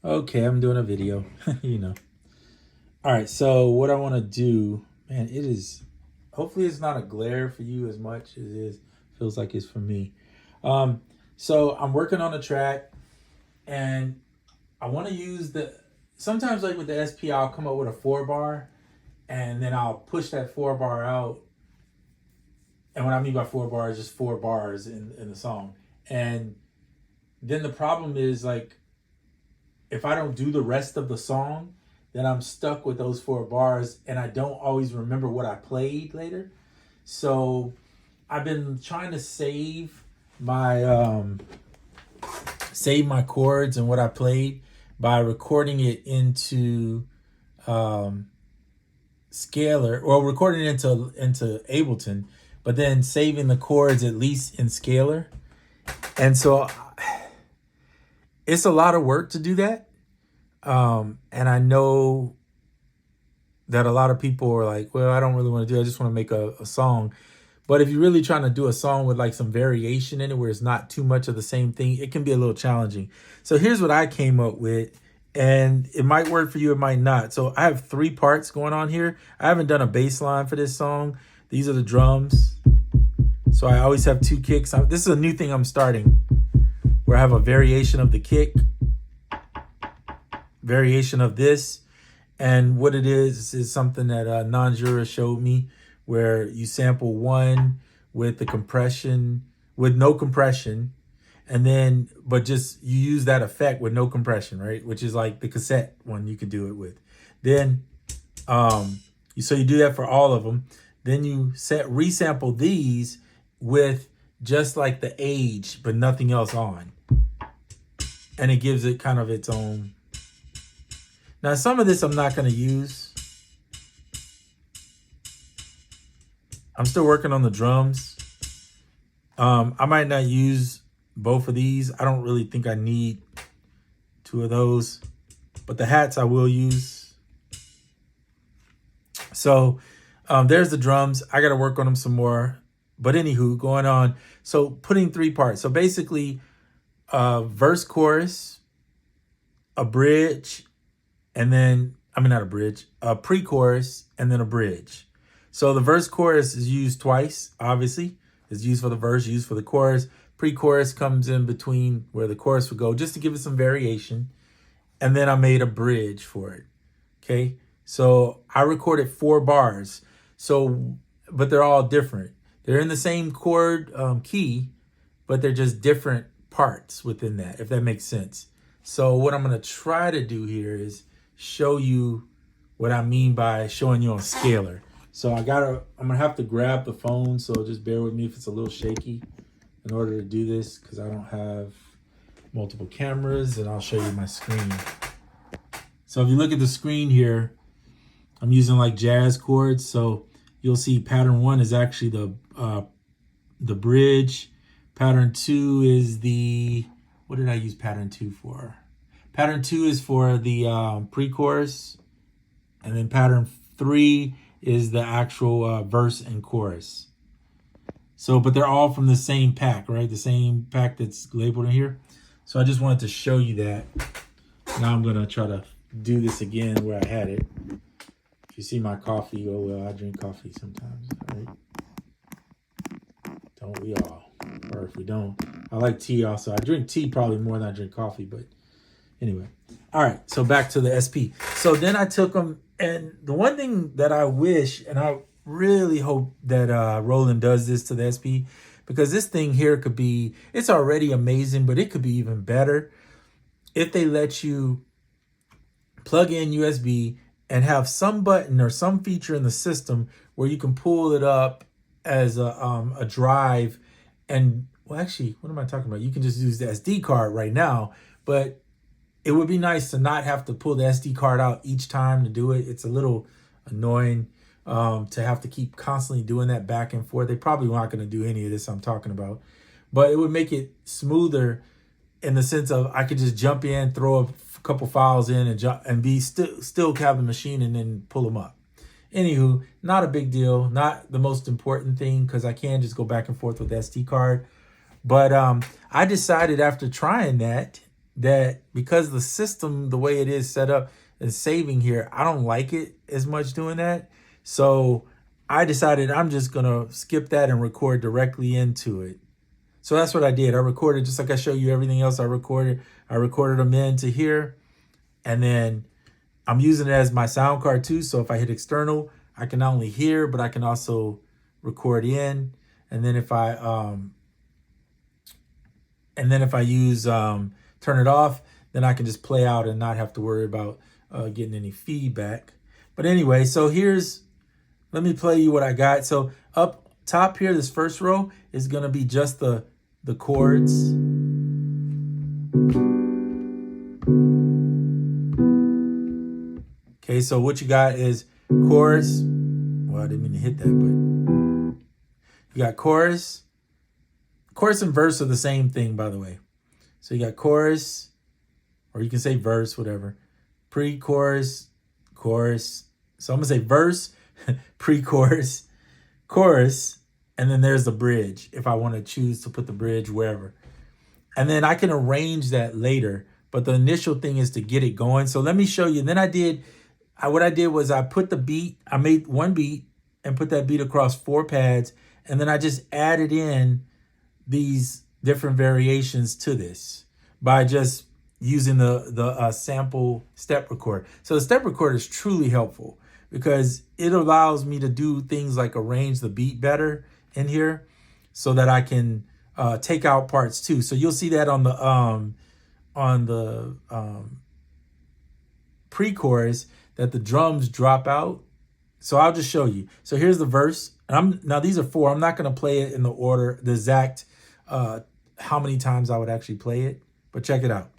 Okay, I'm doing a video, you know. All right, so what I want to do, man, it is, hopefully it's not a glare for you as much as it is, feels like it's for me. Um, so I'm working on a track and I want to use sometimes like with the SP, I'll come up with a 4 bar and then I'll push that 4 bar out. And what I mean by 4 bar is just 4 bars in the song. And then the problem is like, if I don't do the rest of the song, then I'm stuck with those 4 bars and I don't always remember what I played later. So I've been trying to save my chords and what I played by recording it into Scalar, or recording it into Ableton, but then saving the chords at least in Scalar. And so it's a lot of work to do that. And I know that a lot of people are like, well, I don't really want to do it. I just want to make a song. But if you're really trying to do a song with like some variation in it where it's not too much of the same thing, it can be a little challenging. So here's what I came up with, and it might work for you, it might not. So I have 3 parts going on here. I haven't done a bass line for this song. These are the drums. So I always have 2 kicks. This is a new thing I'm starting, where I have a variation of the kick, variation of this. And what it is something that Non-Jura showed me, where you sample 1 with the compression, with no compression, and then, but just you use that effect with no compression, right? Which is like the cassette one you could do it with. Then, so you do that for all of them. Then you resample these with just like the age, but nothing else on. And it gives it kind of its own. Now, some of this I'm not going to use. I'm still working on the drums. I might not use both of these. I don't really think I need 2 of those. But the hats I will use. So there's the drums. I got to work on them some more. But anywho, going on. So putting 3 parts. So basically, verse, chorus, a bridge, and then, not a bridge, a pre-chorus, and then a bridge. So the verse chorus is used twice, obviously. It's used for the verse, used for the chorus. Pre-chorus comes in between where the chorus would go, just to give it some variation. And then I made a bridge for it, okay? So I recorded 4 bars. So, but they're all different. They're in the same chord key, but they're just different parts within that, if that makes sense. So what I'm gonna try to do here is show you what I mean by showing you on Scalar. So I'm gonna have to grab the phone, so just bear with me if it's a little shaky in order to do this, because I don't have multiple cameras, and I'll show you my screen. So if you look at the screen here, I'm using like jazz chords. So you'll see pattern 1 is actually the bridge. Pattern 2 is what did I use pattern 2 for? Pattern 2 is for the pre-chorus, and then pattern 3 is the actual verse and chorus. So, but they're all from the same pack, right? The same pack that's labeled in here. So I just wanted to show you that. Now I'm gonna try to do this again where I had it. If you see my coffee, oh well, I drink coffee sometimes, right? Don't we all? Or if we don't, I like tea also. I drink tea probably more than I drink coffee, but anyway. All right, so back to the SP. So then I took them, and the one thing that I wish, and I really hope that Roland does this to the SP, because this thing here could be, it's already amazing, but it could be even better if they let you plug in USB and have some button or some feature in the system where you can pull it up as a drive. And well, actually, what am I talking about? You can just use the SD card right now, but it would be nice to not have to pull the SD card out each time to do it. It's a little annoying to have to keep constantly doing that back and forth. They probably aren't going to do any of this I'm talking about, but it would make it smoother in the sense of I could just jump in, throw a couple files in, and be still have the machine and then pull them up. Anywho, not a big deal, not the most important thing, because I can just go back and forth with the SD card. But I decided after trying that that because the system, the way it is set up and saving here, I don't like it as much doing that. So I decided I'm just going to skip that and record directly into it. So that's what I did. I recorded, just like I show you everything else I recorded them into here. And then I'm using it as my sound card too. So if I hit external, I can not only hear, but I can also record in. And then if I use turn it off, then I can just play out and not have to worry about getting any feedback. But anyway, so let me play you what I got. So up top here, this first row is gonna be just the chords. Okay, so what you got is chorus. Well, I didn't mean to hit that, but you got chorus. Chorus and verse are the same thing, by the way. So you got chorus, or you can say verse, whatever. Pre-chorus, chorus. So I'm gonna say verse, pre-chorus, chorus, and then there's the bridge if I want to choose to put the bridge wherever. And then I can arrange that later, but the initial thing is to get it going. So let me show you. Then what I did was I put the beat, I made one beat and put that beat across 4 pads, and then I just added in these different variations to this by just using the sample step recorder. So the step recorder is truly helpful because it allows me to do things like arrange the beat better in here so that I can take out parts too. So you'll see that on the pre-chorus that the drums drop out. So I'll just show you. So here's the verse. And now these are 4. I'm not going to play it in the order, the exact how many times I would actually play it, but check it out.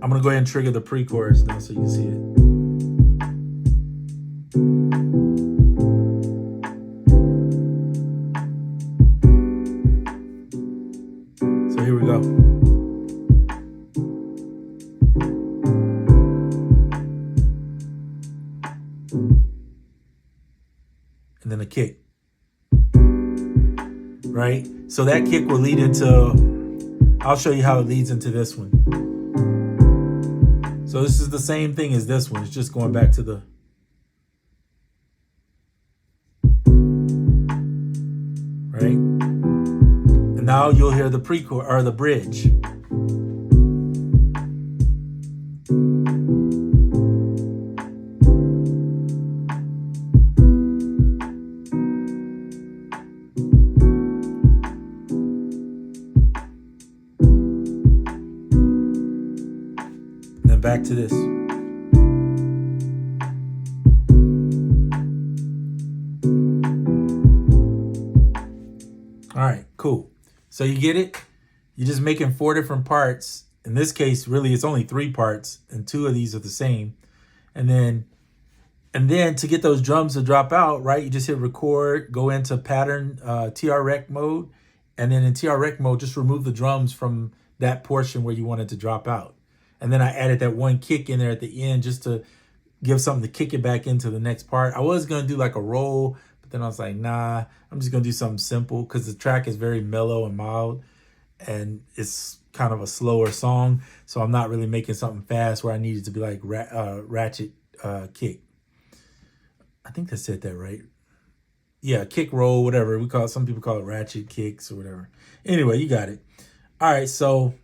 I'm going to go ahead and trigger the pre-chorus now so you can see it. So here we go. And then a kick. Right? So that kick will lead into, I'll show you how it leads into this one. So this is the same thing as this one. It's just going back to the, right? And now you'll hear the pre-chorus or the bridge. Back to this. All right, cool. So you get it? You're just making 4 different parts. In this case, really, it's only 3 parts, and 2 of these are the same. And then to get those drums to drop out, right, you just hit record, go into pattern TR-Rec mode, and then in TR-Rec mode, just remove the drums from that portion where you want it to drop out. And then I added that one kick in there at the end just to give something to kick it back into the next part. I was going to do like a roll, but then I was like, nah, I'm just going to do something simple because the track is very mellow and mild and it's kind of a slower song. So I'm not really making something fast where I need it to be like ratchet kick. I think I said that right. Yeah, kick roll, whatever. We call it, some people call it ratchet kicks or whatever. Anyway, you got it. All right, so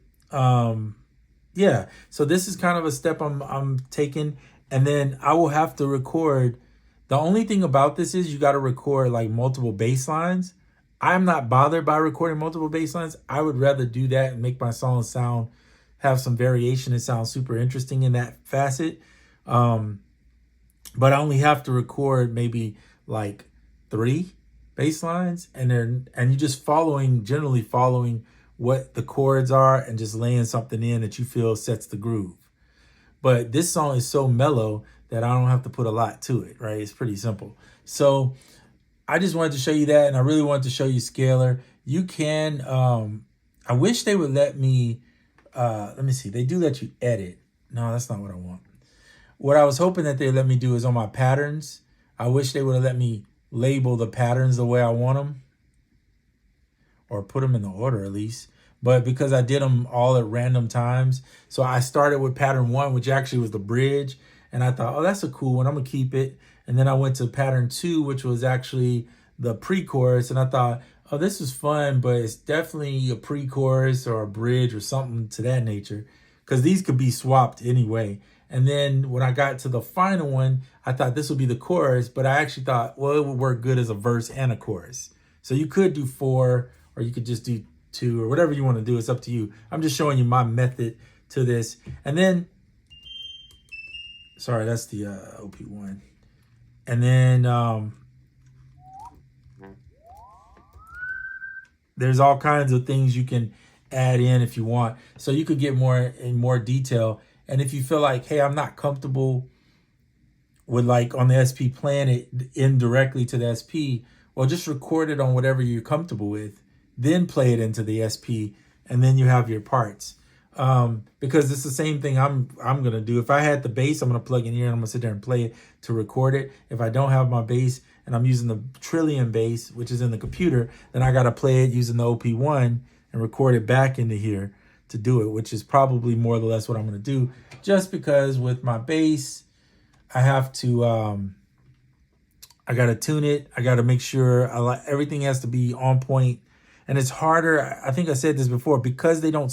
yeah, so this is kind of a step I'm taking, and then I will have to record. The only thing about this is you got to record like multiple bass lines. I'm not bothered by recording multiple bass lines. I would rather do that and make my song have some variation and sound super interesting in that facet. But I only have to record maybe like 3 bass lines, and you're just generally following what the chords are and just laying something in that you feel sets the groove. But this song is so mellow that I don't have to put a lot to it, right? It's pretty simple. So I just wanted to show you that, and I really wanted to show you Scalar. You can, I wish they would let me, let me see, they do let you edit. No, that's not what I want. What I was hoping that they'd let me do is on my patterns, I wish they would have let me label the patterns the way I want them. or put them in the order at least. But because I did them all at random times, so I started with pattern 1, which actually was the bridge. And I thought, oh, that's a cool one. I'm going to keep it. And then I went to pattern 2, which was actually the pre-chorus. And I thought, oh, this is fun, but it's definitely a pre-chorus or a bridge or something to that nature, because these could be swapped anyway. And then when I got to the final one, I thought this would be the chorus, but I actually thought, well, it would work good as a verse and a chorus. So you could do 4, or you could just do 2, or whatever you want to do. It's up to you. I'm just showing you my method to this. And then, sorry, that's the OP1. And then there's all kinds of things you can add in if you want. So you could get more in more detail. And if you feel like, hey, I'm not comfortable with, like on the SP playing it indirectly to the SP, well, just record it on whatever you're comfortable with, then play it into the SP, and then you have your parts. Because it's the same thing I'm gonna do. If I had the bass, I'm gonna plug in here and I'm gonna sit there and play it to record it. If I don't have my bass and I'm using the Trillium bass, which is in the computer, then I gotta play it using the OP1 and record it back into here to do it, which is probably more or less what I'm gonna do. Just because with my bass, I have to I gotta tune it. I gotta make sure everything has to be on point. And it's harder, I think I said this before, because they don't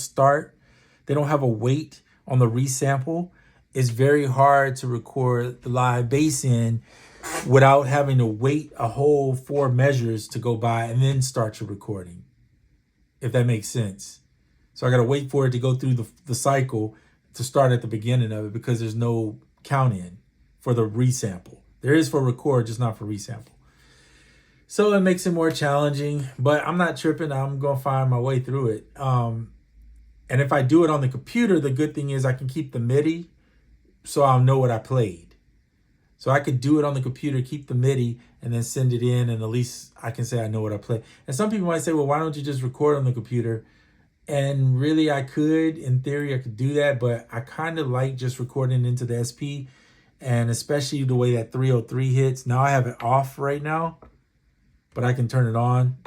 have a weight on the resample. It's very hard to record the live bass in without having to wait a whole 4 measures to go by and then start your recording, if that makes sense. So I got to wait for it to go through the cycle to start at the beginning of it, because there's no count in for the resample. There is for record, just not for resample. So it makes it more challenging, but I'm not tripping. I'm going to find my way through it. And if I do it on the computer, the good thing is I can keep the MIDI, so I'll know what I played. So I could do it on the computer, keep the MIDI, and then send it in, and at least I can say I know what I played. And some people might say, well, why don't you just record on the computer? And really, I could. In theory, I could do that, but I kind of like just recording into the SP, and especially the way that 303 hits. Now I have it off right now, but I can turn it on.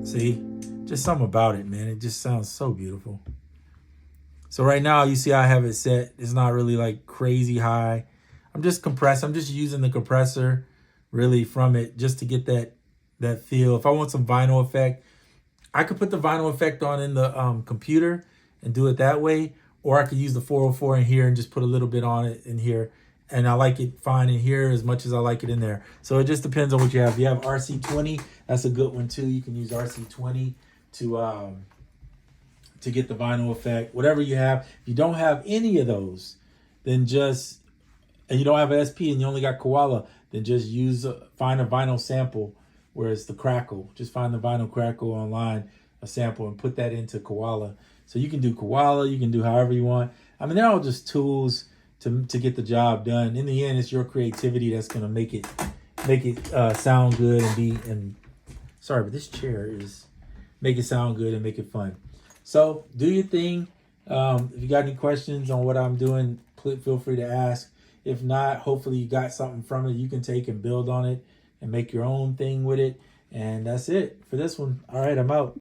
See, just something about it, man. It just sounds so beautiful. So right now, you see I have it set. It's not really like crazy high. I'm just compressed. I'm just using the compressor really from it just to get that feel. If I want some vinyl effect, I could put the vinyl effect on in the computer and do it that way. Or I could use the 404 in here and just put a little bit on it in here. And I like it fine in here as much as I like it in there. So it just depends on what you have. If you have RC20, that's a good one too. You can use RC20 to get the vinyl effect. Whatever you have. If you don't have any of those, then and you don't have an SP and you only got Koala, then just find a vinyl sample where it's the crackle. Just find the vinyl crackle online, a sample, and put that into Koala. So you can do Koala, you can do however you want. I mean, they're all just tools to get the job done. In the end, it's your creativity that's gonna make it sound good and sorry, but this chair is make it sound good and make it fun. So do your thing. If you got any questions on what I'm doing, feel free to ask. If not, hopefully you got something from it you can take and build on it and make your own thing with it. And that's it for this one. All right, I'm out.